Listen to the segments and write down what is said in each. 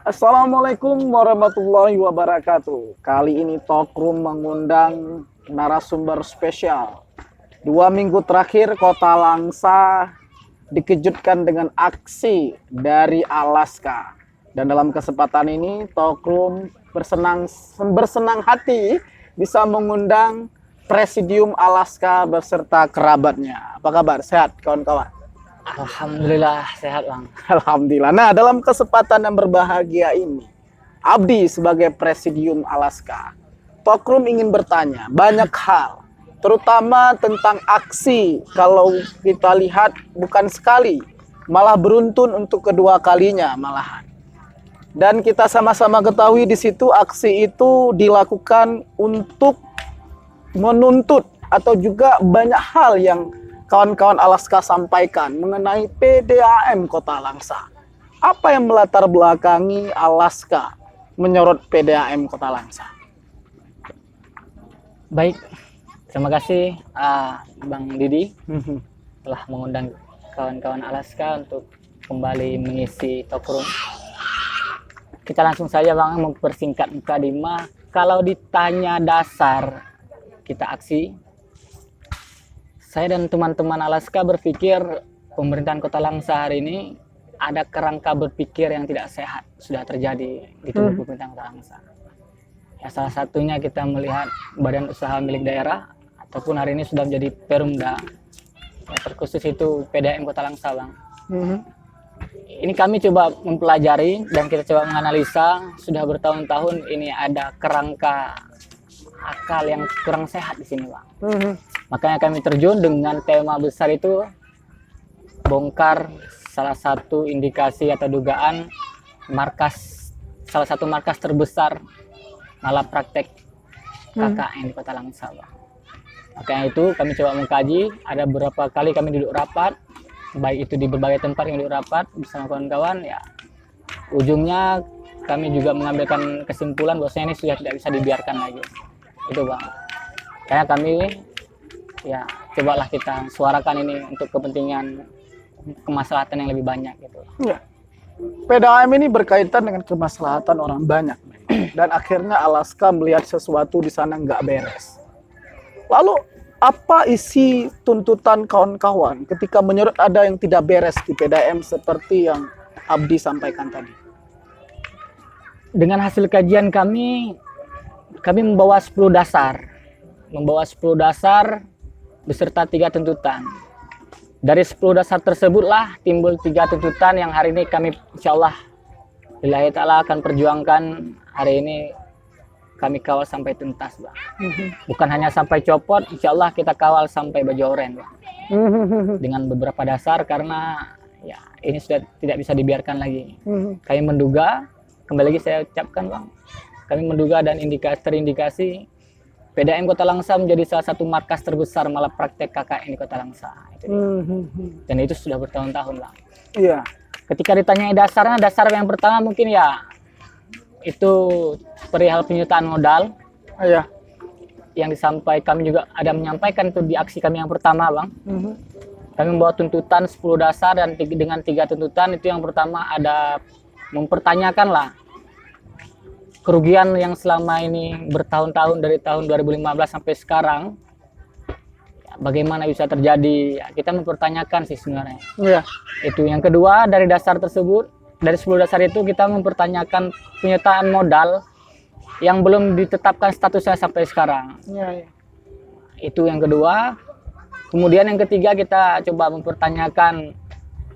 Assalamualaikum warahmatullahi wabarakatuh. Kali ini Talkroom mengundang narasumber spesial. 2 minggu terakhir Kota Langsa dikejutkan dengan aksi dari Alaska. Dan dalam kesempatan ini Talkroom bersenang hati bisa mengundang Presidium Alaska beserta kerabatnya. Apa kabar? Sehat kawan-kawan? Alhamdulillah sehat bang. Alhamdulillah. Nah, dalam kesempatan yang berbahagia ini, Abdi sebagai Presidium Alaska, Talkroom ingin bertanya banyak hal, terutama tentang aksi. Kalau kita lihat bukan sekali, malah beruntun untuk kedua kalinya malahan. Dan kita sama-sama ketahui di situ aksi itu dilakukan untuk menuntut atau juga banyak hal yang kawan-kawan Alaska sampaikan mengenai PDAM Kota Langsa. Apa yang melatar belakangi Alaska menyorot PDAM Kota Langsa? Baik, terima kasih Bang Didi telah mengundang kawan-kawan Alaska untuk kembali mengisi Talkroom. Kita langsung saja bang mempersingkat mukadimah. Kalau ditanya dasar kita aksi, saya dan teman-teman Alaska berpikir pemerintahan Kota Langsa hari ini ada kerangka berpikir yang tidak sehat sudah terjadi di tubuh pemerintahan Kota Langsa. Ya, salah satunya kita melihat badan usaha milik daerah ataupun hari ini sudah menjadi Perumda. Ya, terkhusus itu PDAM Kota Langsa bang. Ini kami coba mempelajari dan kita coba menganalisa sudah bertahun-tahun ini ada kerangka akal yang kurang sehat di sini bang. Makanya kami terjun dengan tema besar itu bongkar salah satu indikasi atau dugaan salah satu markas terbesar malapraktek KKN di Kota Langsa. Makanya itu kami coba mengkaji, ada beberapa kali kami duduk rapat, baik itu di berbagai tempat yang duduk rapat bersama kawan-kawan, ya ujungnya kami juga mengambilkan kesimpulan bahwasanya ini sudah tidak bisa dibiarkan lagi. Itu bang. Karena kami ya cobalah kita suarakan ini untuk kepentingan kemaslahatan yang lebih banyak gitu. Ya. PDAM ini berkaitan dengan kemaslahatan orang banyak. Dan akhirnya Alaska melihat sesuatu di sana nggak beres. Lalu apa isi tuntutan kawan-kawan ketika menyorot ada yang tidak beres di PDAM seperti yang Abdi sampaikan tadi? Dengan hasil kajian kami membawa 10 dasar. Membawa 10 dasar beserta 3 tuntutan. Dari 10 dasar tersebutlah timbul 3 tuntutan yang hari ini kami insyaallah lillahi ta'ala akan perjuangkan. Hari ini kami kawal sampai tuntas bang. Bukan hanya sampai copot, insyaallah kita kawal sampai baju oranye bang. Dengan beberapa dasar karena ya ini sudah tidak bisa dibiarkan lagi. Kami menduga, kembali lagi saya ucapkan bang, kami menduga dan terindikasi PDAM Kota Langsa menjadi salah satu markas terbesar malapraktek KKN di Kota Langsa. Dan itu sudah bertahun-tahun bang. Iya. Ketika ditanyai dasarnya, dasar yang pertama mungkin ya itu perihal penyertaan modal. Iya. Yang disampaikan, kami juga ada menyampaikan itu di aksi kami yang pertama bang. Kami membawa tuntutan 10 dasar dan dengan 3 tuntutan itu yang pertama ada mempertanyakan lah kerugian yang selama ini bertahun-tahun dari tahun 2015 sampai sekarang, ya, bagaimana bisa terjadi? Ya, kita mempertanyakan sih sebenarnya. Iya. Itu yang kedua, dari dasar tersebut, dari 10 dasar itu kita mempertanyakan penyertaan modal yang belum ditetapkan statusnya sampai sekarang. Iya. Itu yang kedua. Kemudian yang ketiga kita coba mempertanyakan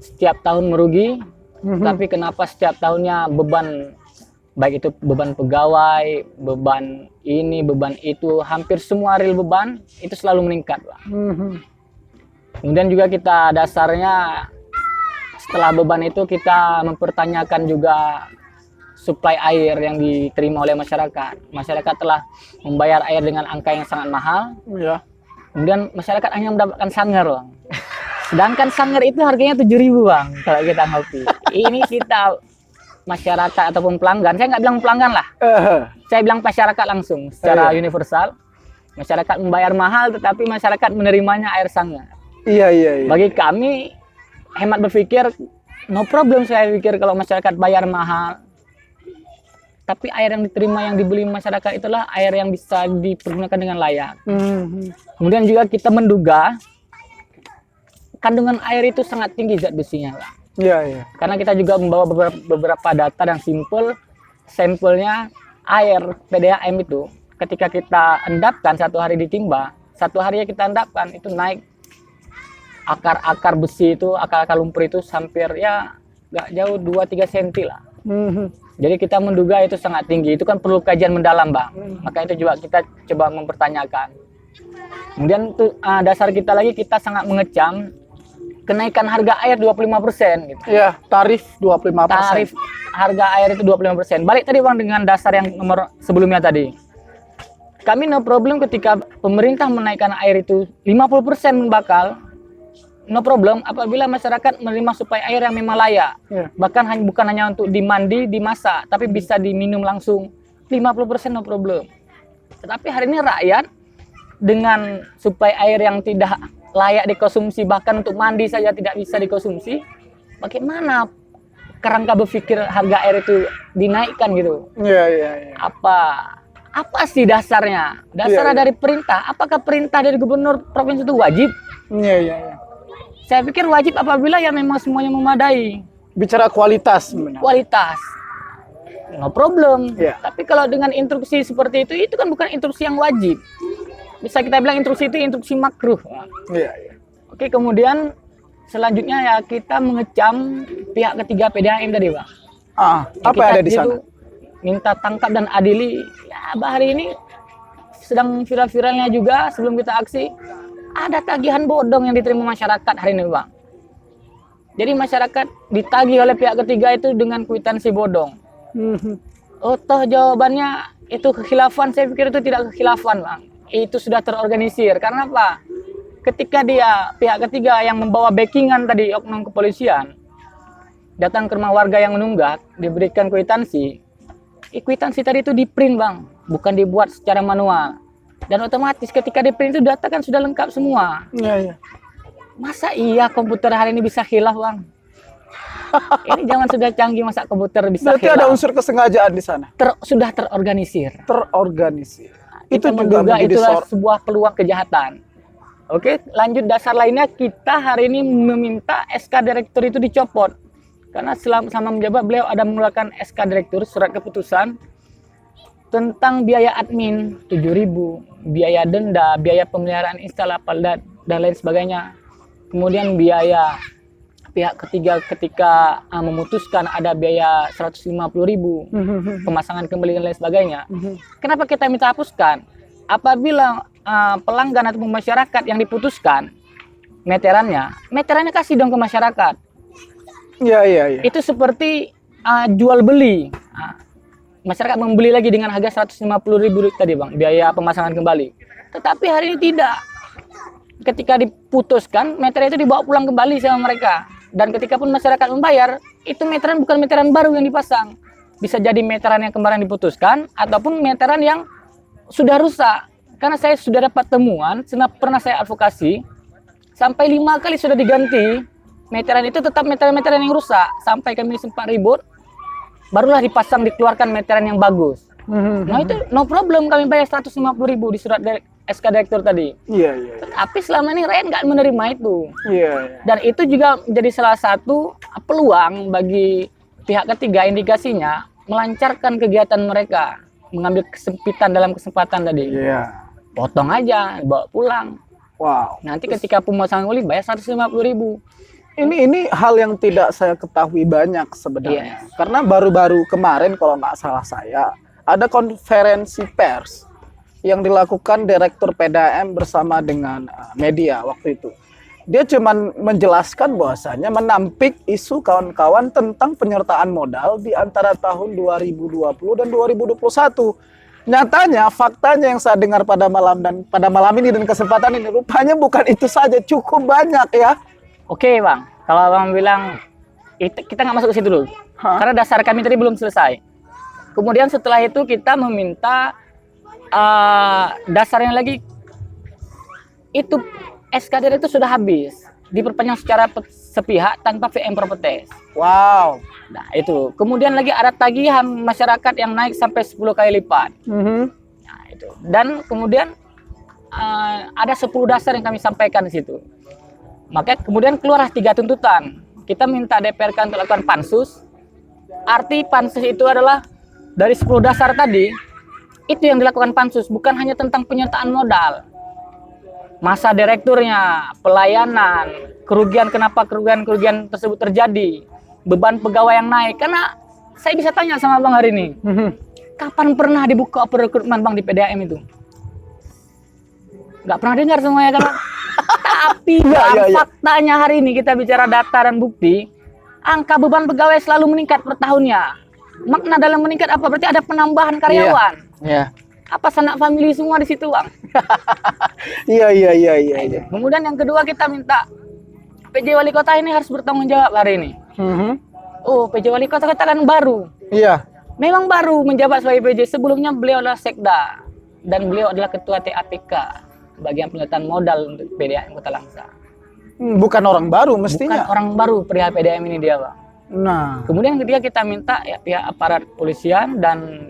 setiap tahun merugi, tapi kenapa setiap tahunnya beban, baik itu beban pegawai, beban ini, beban itu, hampir semua real beban itu selalu meningkat Pak. Kemudian juga kita dasarnya setelah beban itu kita mempertanyakan juga suplai air yang diterima oleh masyarakat. Masyarakat telah membayar air dengan angka yang sangat mahal. Iya. Kemudian masyarakat hanya mendapatkan sangar bang. Sedangkan sangar itu harganya 7.000 bang kalau kita ngopi. Ini kita masyarakat ataupun pelanggan, saya nggak bilang pelanggan lah, saya bilang masyarakat langsung secara universal. Masyarakat membayar mahal tetapi masyarakat menerimanya air sangar. Iya. Bagi kami hemat berpikir, no problem saya pikir kalau masyarakat bayar mahal tapi air yang diterima yang dibeli masyarakat itulah air yang bisa dipergunakan dengan layak. Kemudian juga kita menduga kandungan air itu sangat tinggi zat besinya, Bang. Iya, iya. Karena kita juga membawa beberapa data yang simpel, sampelnya air PDAM itu ketika kita endapkan satu hari ditimba, satu hari kita endapkan itu naik akar-akar besi itu, akar-akar lumpur itu hampir ya nggak jauh 2-3 cm lah. Jadi kita menduga itu sangat tinggi, itu kan perlu kajian mendalam, Bang. Maka itu juga kita coba mempertanyakan. Kemudian dasar kita lagi, kita sangat mengecam kenaikan harga air 25% gitu. Iya, tarif 25%. Tarif harga air itu 25%. Balik tadi, Bang, dengan dasar yang nomor sebelumnya tadi. Kami no problem ketika pemerintah menaikkan air itu 50% bakal no problem apabila masyarakat menerima suplai air yang memang layak. Iya. Bahkan bukan hanya untuk dimandi, dimasak, tapi bisa diminum langsung. 50% no problem. Tetapi hari ini rakyat dengan suplai air yang tidak layak dikonsumsi, bahkan untuk mandi saja tidak bisa dikonsumsi, bagaimana kerangka berpikir harga air itu dinaikkan gitu? Iya, iya, iya. Apa sih dasarnya? Dasarnya Iya. dari perintah. Apakah perintah dari gubernur provinsi itu wajib? Iya, iya, iya. Saya pikir wajib apabila ya memang semuanya memadai. Bicara kualitas sebenarnya. Kualitas. No problem. Iya. Tapi kalau dengan instruksi seperti itu kan bukan instruksi yang wajib. Bisa kita bilang instruksi itu instruksi makruh. Iya, iya. Oke, kemudian selanjutnya ya kita mengecam pihak ketiga PDAM tadi, Bang. Apa Kita yang ada di itu sana? minta tangkap dan adili. Ya, hari ini sedang viral-viralnya juga sebelum kita aksi, ada tagihan bodong yang diterima masyarakat hari ini, Bang. Jadi masyarakat ditagih oleh pihak ketiga itu dengan kwitansi bodong. Oh, toh jawabannya itu kekhilafan. Saya pikir itu tidak kekhilafan, Bang. Itu sudah terorganisir. Karena apa? Ketika dia pihak ketiga yang membawa backingan tadi oknum kepolisian datang ke rumah warga yang menunggak, diberikan kwitansi. Kwitansi tadi itu di-print, Bang, bukan dibuat secara manual. Dan otomatis ketika di-print itu data kan sudah lengkap semua. Iya, iya. Masa iya komputer hari ini bisa khilaf, Bang? Ini zaman sudah canggih, masa komputer bisa Berarti khilaf? ada unsur kesengajaan di sana. Sudah terorganisir. Terorganisir. Itu Itu juga menduga menjadi itulah sebuah peluang kejahatan. Oke, lanjut dasar lainnya, kita hari ini meminta SK Direktur itu dicopot. Karena selama menjabat beliau ada mengeluarkan SK Direktur, surat keputusan tentang biaya admin 7.000, biaya denda, biaya pemeliharaan instalator dan lain sebagainya. Kemudian biaya pihak ketiga ketika memutuskan ada biaya 150.000, pemasangan kembali dan lain sebagainya. Kenapa kita minta hapuskan? Apabila pelanggan atau masyarakat yang diputuskan meterannya kasih dong ke masyarakat. Iya, iya, iya. Itu seperti jual beli. Masyarakat membeli lagi dengan harga 150.000 tadi, Bang, biaya pemasangan kembali. Tetapi hari ini tidak. Ketika diputuskan, meteran itu dibawa pulang kembali sama mereka. Dan ketika pun masyarakat membayar, itu meteran bukan meteran baru yang dipasang. Bisa jadi meteran yang kemarin diputuskan, ataupun meteran yang sudah rusak. Karena saya sudah dapat temuan, pernah saya advokasi, sampai 5 kali sudah diganti, meteran itu tetap meteran-meteran yang rusak. Sampai kami sempat ribut, barulah dipasang, dikeluarkan meteran yang bagus. Nah itu no problem, kami bayar 150.000 di surat SK Direktur tadi. Iya, iya. Tapi selama ini rakyat nggak menerima itu. Iya, iya. Dan itu juga menjadi salah satu peluang bagi pihak ketiga, indikasinya melancarkan kegiatan mereka, mengambil kesempitan dalam kesempatan tadi. Iya. Potong aja, bawa pulang. Wow. Nanti ketika pemasangan kembali bayar 150.000. Ini hal yang tidak saya ketahui banyak sebenarnya. Yes. Karena baru-baru kemarin kalau nggak salah saya, ada konferensi pers yang dilakukan Direktur PDAM bersama dengan media waktu itu. Dia cuma menjelaskan bahwasanya menampik isu kawan-kawan tentang penyertaan modal di antara tahun 2020 dan 2021. Nyatanya, faktanya yang saya dengar pada malam ini dan kesempatan ini, rupanya bukan itu saja, cukup banyak ya. Oke, Bang, kalau Bang bilang kita nggak masuk ke situ dulu. Karena dasar kami tadi belum selesai. Kemudian setelah itu kita meminta dasarnya lagi, itu SKD itu sudah habis, diperpanjang sepihak tanpa fit and proper test. Wow. Nah, itu. Kemudian lagi ada tagihan masyarakat yang naik sampai 10 kali lipat. Nah, itu. Dan kemudian ada 10 dasar yang kami sampaikan di situ. Maka kemudian keluarlah 3 tuntutan. Kita minta DPRK untuk lakukan pansus. Arti pansus itu adalah dari 10 dasar tadi, itu yang dilakukan pansus, bukan hanya tentang penyertaan modal. Masa direkturnya, pelayanan, kerugian, kenapa kerugian tersebut terjadi, beban pegawai yang naik. Karena saya bisa tanya sama Bang hari ini, kapan pernah dibuka rekrutmen Bang di PDAM itu? Nggak pernah dengar semuanya kan? Tapi faktanya hari ini kita bicara data dan bukti, angka beban pegawai selalu meningkat per tahunnya. Makna dalam meningkat apa? Berarti ada penambahan karyawan. Iya. Apa sanak famili semua di situ, Bang? Iya. Kemudian yang kedua kita minta PJ Wali Kota ini harus bertanggung jawab hari ini. Oh, PJ Wali Kota kita kan baru. Iya. Memang baru menjabat sebagai PJ. Sebelumnya beliau adalah Sekda dan beliau adalah Ketua TAPK, bagian penyertaan modal untuk PDAM Kota Langsa. Bukan orang baru mestinya. Bukan orang baru perihal PDAM ini dia, Bang. Nah. Kemudian ketiga kita minta ya pihak aparat polisian dan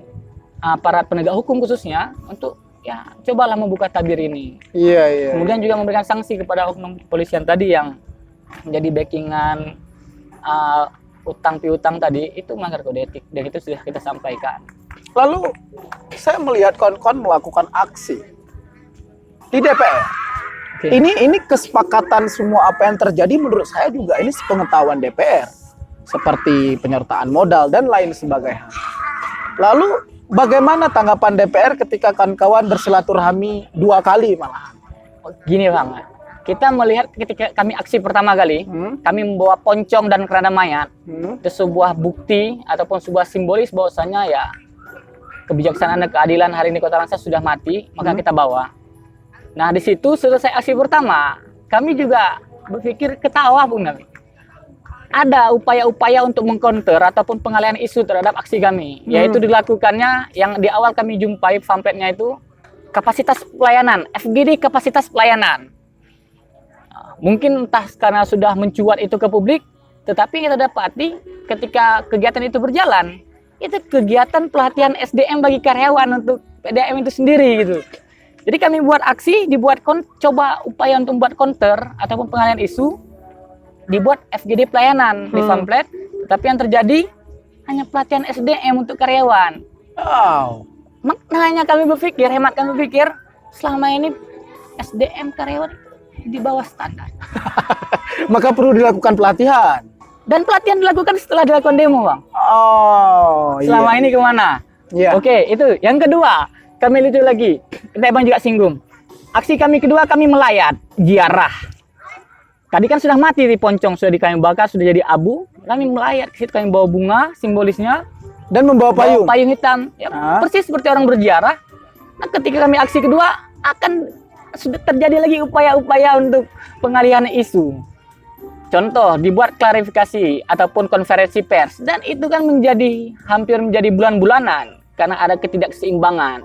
aparat penegak hukum khususnya untuk ya cobalah membuka tabir ini. Iya. Kemudian juga memberikan sanksi kepada oknum polisian tadi yang menjadi backingan utang piutang tadi, itu melanggar kode etik dan itu sudah kita sampaikan. Lalu saya melihat kawan-kawan melakukan aksi di DPR. Oke. Ini kesepakatan semua apa yang terjadi menurut saya juga ini sepengetahuan DPR. Seperti penyertaan modal dan lain sebagainya. Lalu bagaimana tanggapan DPR ketika kawan-kawan bersilaturahmi 2 kali malahan? Gini Bang, kita melihat ketika kami aksi pertama kali, kami membawa poncong dan keranda mayat, itu sebuah bukti ataupun sebuah simbolis bahwasanya ya kebijaksanaan dan keadilan hari ini Kota Langsa sudah mati, maka kita bawa. Nah di situ selesai aksi pertama, kami juga berpikir ketawa pun kami. Ada upaya-upaya untuk mengcounter ataupun pengalihan isu terhadap aksi kami, yaitu dilakukannya yang di awal kami jumpai pamfletnya itu kapasitas pelayanan, FGD kapasitas pelayanan. Mungkin entah karena sudah mencuat itu ke publik, tetapi kita dapati ketika kegiatan itu berjalan, itu kegiatan pelatihan SDM bagi karyawan untuk PDAM itu sendiri gitu. Jadi kami buat aksi, coba upaya untuk membuat counter ataupun pengalihan isu, dibuat FGD pelayanan di pamflet, tapi yang terjadi hanya pelatihan SDM untuk karyawan. Wow. Maknanya hemat kami berpikir, selama ini SDM karyawan di bawah standar. Maka perlu dilakukan pelatihan. Dan pelatihan dilakukan setelah dilakukan demo, Bang. Oh, Selama ini kemana? Iya. Oke, itu. Yang kedua, kami lucu lagi. Kita Bang juga singgung. Aksi kami kedua, kami melayat ziarah. Tadi kan sudah mati di poncong, sudah kami bakar, sudah jadi abu. Kami melayat ke situ, kami bawa bunga, simbolisnya. Dan membawa payung. Payung hitam. Ya, persis seperti orang berziarah. Nah, ketika kami aksi kedua, sudah terjadi lagi upaya-upaya untuk pengalihan isu. Contoh, dibuat klarifikasi ataupun konferensi pers. Dan itu kan hampir menjadi bulan-bulanan. Karena ada ketidakseimbangan.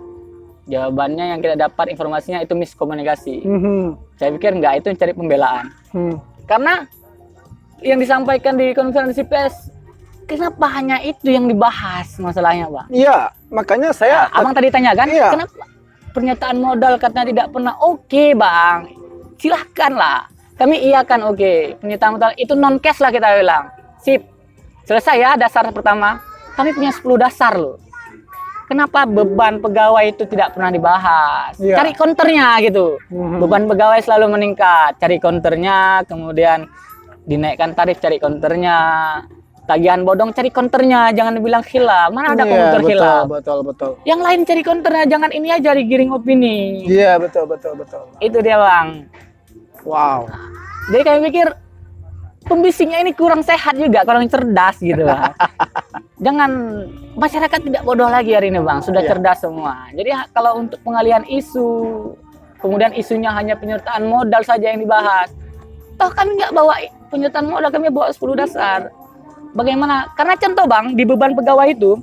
Jawabannya yang kita dapat informasinya itu miskomunikasi. Saya pikir enggak, itu mencari pembelaan. Karena yang disampaikan di konferensi pers, kenapa hanya itu yang dibahas masalahnya, Bang? Iya, makanya saya... Abang tadi tanyakan, iya. Kenapa pernyataan modal katanya tidak pernah? Oke, Bang. Silahkan lah. Kami iakan oke. Pernyataan modal itu non-cash lah kita bilang. Sip. Selesai ya dasar pertama. Kami punya 10 dasar loh. Kenapa beban pegawai itu tidak pernah dibahas? Iya. Cari counternya gitu. Beban pegawai selalu meningkat. Cari counternya, kemudian dinaikkan tarif, cari counternya. Tagihan bodong, cari counternya. Jangan bilang khilaf. Mana ada counter khilaf? Betul. Yang lain cari counternya, jangan ini aja digiring opini. Iya, betul. Itu dia, Bang. Wow. Jadi kami pikir pembisingnya ini kurang sehat juga, kurang cerdas gitu, Bang. Jangan, masyarakat tidak bodoh lagi hari ini, Bang. Sudah cerdas semua. Jadi kalau untuk pengalihan isu, kemudian isunya hanya penyertaan modal saja yang dibahas. Toh kami nggak bawa penyertaan modal, kami bawa 10 dasar. Bagaimana? Karena contoh, Bang, di beban pegawai itu,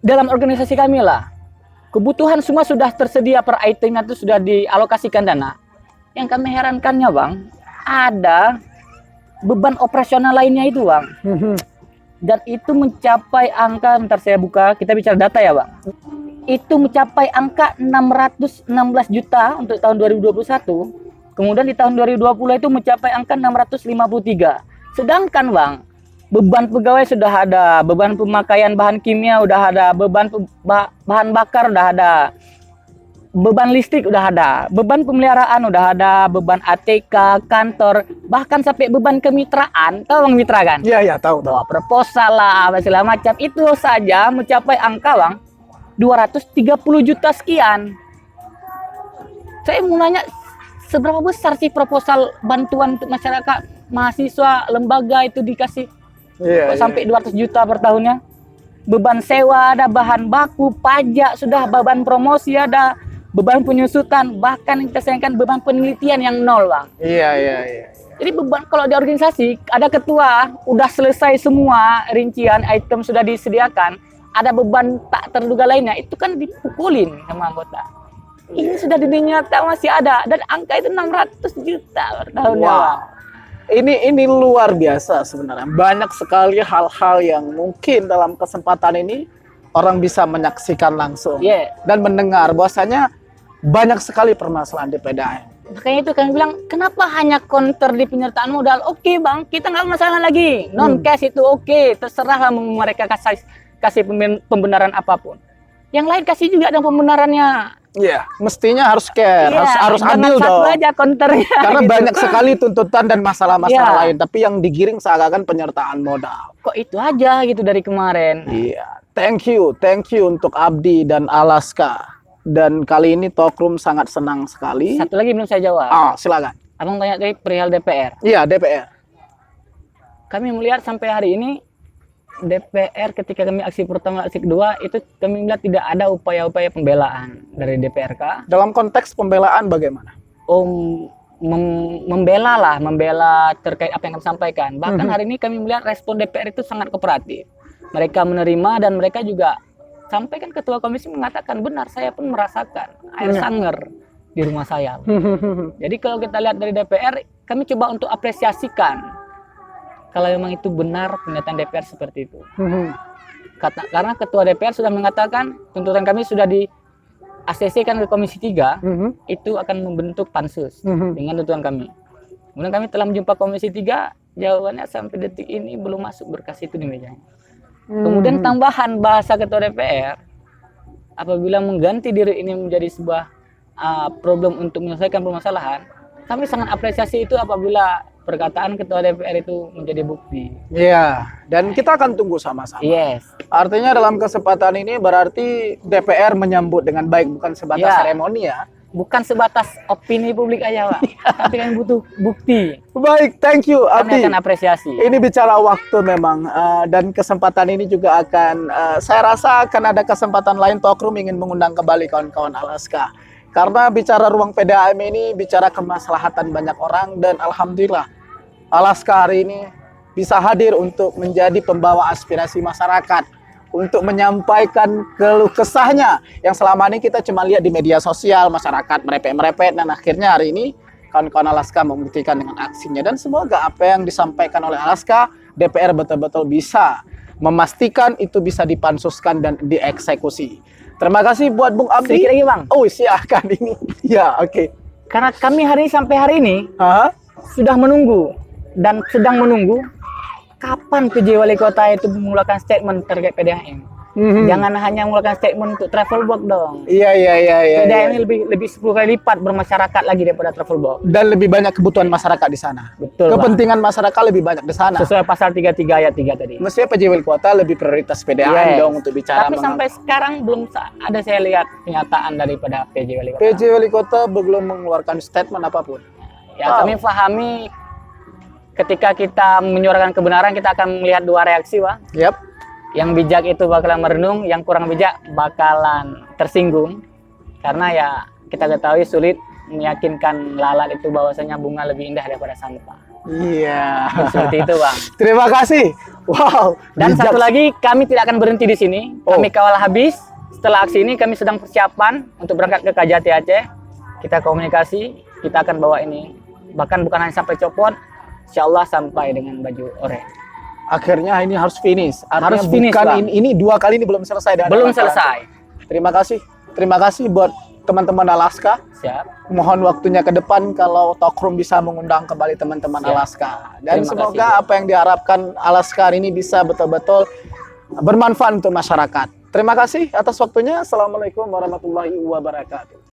dalam organisasi kami lah, kebutuhan semua sudah tersedia per itemnya itu sudah dialokasikan dana. Yang kami herankannya, Bang, ada beban operasional lainnya itu, Bang. Dan itu mencapai angka, bentar saya buka, kita bicara data ya, Bang. Itu mencapai angka 616 juta untuk tahun 2021. Kemudian di tahun 2020 itu mencapai angka 653. Sedangkan, Bang, beban pegawai sudah ada, beban pemakaian bahan kimia udah ada, beban bahan bakar udah ada, beban listrik udah ada, beban pemeliharaan udah ada, beban ATK, kantor, bahkan sampai beban kemitraan. Tahu Bang mitra kan? Iya, iya, tahu. Bawa proposal lah, apa segala macam. Itu saja mencapai angka, Bang, 230 juta sekian. Saya mau nanya, seberapa besar sih proposal bantuan untuk masyarakat, mahasiswa, lembaga itu dikasih? Iya, Kok sampai 200 juta per tahunnya? Beban sewa ada, bahan baku, pajak sudah, beban promosi ada, beban penyusutan, bahkan kita sayangkan beban penelitian yang nol, Bang. Iya, iya, iya. Jadi beban kalau di organisasi ada ketua, udah selesai semua rincian item sudah disediakan, ada beban tak terduga lainnya, itu kan dipukulin sama anggota. Ini sudah di dunia nyata masih ada, dan angka itu 600 juta per tahunnya. Wow. Bang. Ini luar biasa sebenarnya. Banyak sekali hal-hal yang mungkin dalam kesempatan ini orang bisa menyaksikan langsung dan mendengar bahwasanya banyak sekali permasalahan di PDAM. Makanya itu kami bilang, kenapa hanya counter di penyertaan modal? Oke, Bang, kita nggak masalah lagi. Non cash itu oke, terserah lah mereka kasih pembenaran apapun. Yang lain kasih juga ada pembenarannya. Iya, mestinya harus care, harus satu adil dong. aja counternya. Karena gitu. banyak sekali tuntutan dan masalah-masalah lain, tapi yang digiring seakan-akan penyertaan modal. Kok itu aja gitu dari kemarin. Iya, thank you untuk Abdi dan Alaska. Dan kali ini Talkroom sangat senang sekali. Satu lagi belum saya jawab. Silakan. Abang tanya tadi perihal DPR. Iya, DPR. Kami melihat sampai hari ini DPR ketika kami aksi pertama, aksi kedua, itu kami melihat tidak ada upaya-upaya pembelaan dari DPRK. Dalam konteks pembelaan bagaimana? Membela terkait apa yang kami sampaikan. Bahkan hari ini kami melihat respon DPR itu sangat kooperatif. Mereka menerima dan mereka juga sampaikan, ketua komisi mengatakan benar, saya pun merasakan air sangar di rumah saya. Jadi kalau kita lihat dari DPR, kami coba untuk apresiasikan kalau memang itu benar pernyataan DPR seperti itu. Karena ketua DPR sudah mengatakan tuntutan kami sudah di ACC-kan ke Komisi 3, itu akan membentuk pansus dengan tuntutan kami. Kemudian kami telah menjumpa Komisi 3, jawabannya sampai detik ini belum masuk berkas itu di mejanya. Kemudian tambahan bahasa ketua DPR, apabila mengganti diri ini menjadi sebuah problem untuk menyelesaikan permasalahan, kami sangat apresiasi itu apabila perkataan ketua DPR itu menjadi bukti. Iya, dan kita akan tunggu sama-sama. Yes. Artinya dalam kesempatan ini berarti DPR menyambut dengan baik, bukan sebatas seremoni ya. Bukan sebatas opini publik aja, Pak. Tapi kami butuh bukti. Baik, thank you Abdi. Kami akan apresiasi. Ini bicara waktu memang, dan kesempatan ini juga akan, saya rasa akan ada kesempatan lain Talkroom ingin mengundang kembali kawan-kawan Alaska. Karena bicara ruang PDAM ini bicara kemaslahatan banyak orang, dan alhamdulillah Alaska hari ini bisa hadir untuk menjadi pembawa aspirasi masyarakat, untuk menyampaikan keluh kesahnya yang selama ini kita cuma lihat di media sosial, masyarakat merepet-merepet, dan akhirnya hari ini kawan-kawan Alaska membuktikan dengan aksinya. Dan semoga apa yang disampaikan oleh Alaska, DPR betul-betul bisa memastikan itu bisa dipansuskan dan dieksekusi. Terima kasih buat Bung Abdi. Sedikit lagi, Bang. Oh, silakan ini. Ya, oke. Karena kami hari ini sampai hari ini sudah menunggu dan sedang menunggu kapan PJ Wali Kota itu mengeluarkan statement terkait PDAM. Jangan hanya mengeluarkan statement untuk travel box dong. Iya. PDAM ini lebih 10 kali lipat bermasyarakat lagi daripada travel box. Dan lebih banyak kebutuhan masyarakat di sana. Betul, kepentingan masyarakat lebih banyak di sana. Sesuai pasal 33 ayat 3 tadi. Mestinya PJ Wali Kota lebih prioritas PDAM dong untuk bicara. Tapi sampai sekarang belum ada saya lihat pernyataan daripada PJ Wali Kota. PJ Wali Kota belum mengeluarkan statement apapun. Ya, kami pahami ketika kita menyuarakan kebenaran kita akan melihat dua reaksi, Bang. Yap. Yang bijak itu bakalan merenung, yang kurang bijak bakalan tersinggung. Karena ya kita ketahui sulit meyakinkan lalat itu bahwasanya bunga lebih indah daripada sampah. Iya. Seperti itu, Bang. Terima kasih. Wow. Dan satu lagi, kami tidak akan berhenti di sini. Kami kawal habis. Setelah aksi ini kami sedang persiapan untuk berangkat ke Kajati Aceh. Kita komunikasi, kita akan bawa ini. Bahkan bukan hanya sampai Copot, insya Allah sampai dengan baju oranye. Akhirnya ini harus finish. Artinya Harus finish, bukan Bang. ini 2 kali ini belum selesai. dan ada Belum masalah. selesai. Terima kasih buat teman-teman Alaska. Siap. Mohon waktunya ke depan kalau Talkroom bisa mengundang kembali teman-teman Siap. Alaska. Dan Terima semoga kasih, apa yang diharapkan Alaska ini bisa betul-betul bermanfaat untuk masyarakat. Terima kasih atas waktunya. Assalamualaikum warahmatullahi wabarakatuh.